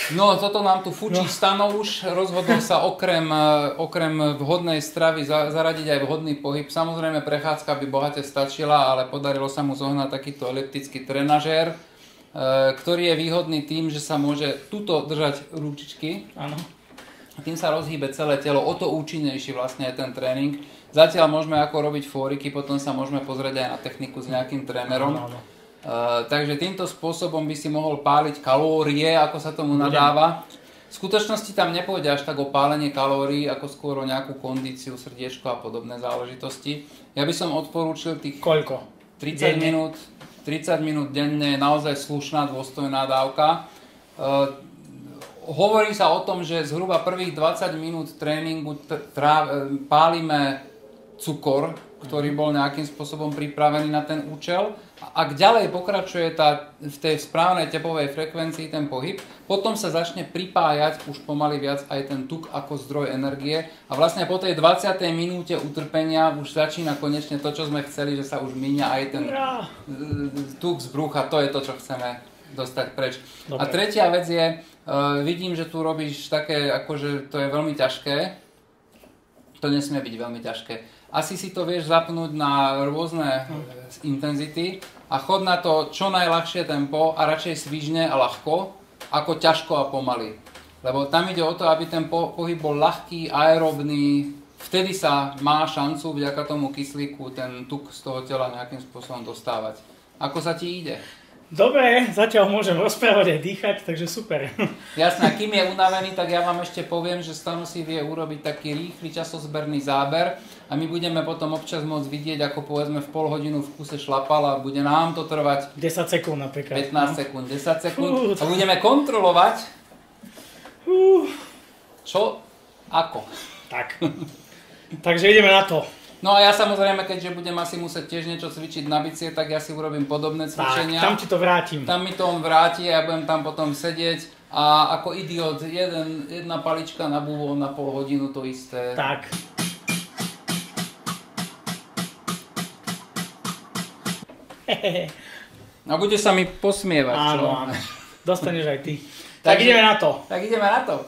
No, toto nám tu fučí Stano už. Rozhodol sa okrem vhodnej stravy zaradiť aj vhodný pohyb. Samozrejme, prechádzka by bohate stačila, ale podarilo sa mu zohnať takýto eliptický trenažér, ktorý je výhodný tým, že sa môže tuto držať ručičky. Áno. Tým sa rozhýbe celé telo, o to účinnejší vlastne je ten tréning. Zatiaľ môžeme ako robiť fóriky, potom sa môžeme pozrieť aj na techniku s nejakým trénerom. Áno. Takže týmto spôsobom by si mohol páliť kalórie, ako sa tomu nadáva. V skutočnosti tam nepôjde až tak o pálenie kalórií, ako skôr o nejakú kondíciu, srdiečko a podobné záležitosti. Ja by som odporúčil tých... Koľko? 30 minút denne je naozaj slušná, dôstojná dávka. Hovorí sa o tom, že zhruba prvých 20 minút tréningu pálime cukor, ktorý bol nejakým spôsobom pripravený na ten účel. Ak ďalej pokračuje v tej správnej tepovej frekvencii ten pohyb, potom sa začne pripájať už pomaly viac aj ten tuk ako zdroj energie a vlastne po tej 20. minúte utrpenia už začína konečne to, čo sme chceli, že sa už míňa aj ten tuk z brucha, to je to, čo chceme dostať preč. Dobre. A tretia vec je, vidím, že tu robíš také, akože to je veľmi ťažké, to nesmie byť veľmi ťažké. Asi si to vieš zapnúť na rôzne intenzity a chod na to čo najľahšie tempo a radšej svižne a ľahko, ako ťažko a pomaly. Lebo tam ide o to, aby ten pohyb bol ľahký, aerobný, vtedy sa má šancu vďaka tomu kyslíku ten tuk z toho tela nejakým spôsobom dostávať. Ako sa ti ide? Dobre, zatiaľ môžem rozprávať aj dýchať, takže super. Jasné, a kým je unavený, tak ja vám ešte poviem, že Stano si vie urobiť taký rýchly časozberný záber a my budeme potom občas môcť vidieť, ako povedzme v pol hodinu v kuse šlapal a bude nám to trvať 10 sekúnd napríklad. 15 sekúnd, 10 sekúnd a budeme kontrolovať čo, ako. Tak, takže ideme na to. No a ja samozrejme, keďže budem asi musieť tiež niečo cvičiť na bicie, tak ja si urobím podobné cvičenia. Tak, tam ti to vrátim. Tam mi to on vráti a ja budem tam potom sedieť a ako idiot jedna palička na búvol na pol hodinu to isté. Tak. A bude sa mi posmievať, čo? Áno, áno. Dostaneš aj ty. Tak ideme na to. Tak ideme na to.